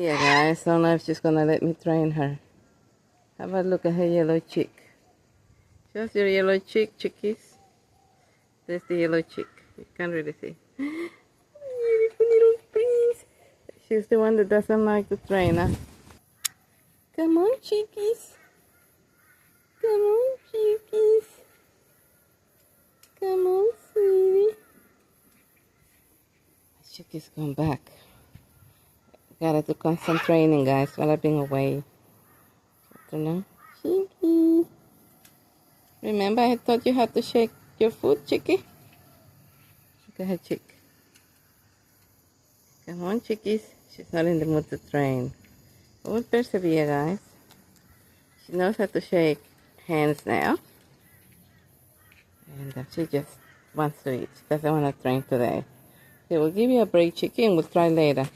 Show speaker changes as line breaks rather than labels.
Yeah, guys, don't know if she's gonna let me train her. Have a look at her yellow cheek. Shows your yellow cheek, Chiquis. There's the yellow cheek. You can't really see. Beautiful little prince. She's the one that doesn't like to train, huh? Come on, Chiquis. Come on, Chiquis. Come on, sweetie. Chiquis come back. Gotta do constant training, guys, while I've been away. I don't know. Chiquis. Remember I taught you how to shake your foot, Chiquis? Go ahead, chick. Come on, Chiquis. She's not in the mood to train. We'll persevere, guys. She knows how to shake hands now. And she just wants to eat. She doesn't want to train today. Okay, we'll give you a break, Chiquis, and we'll try later.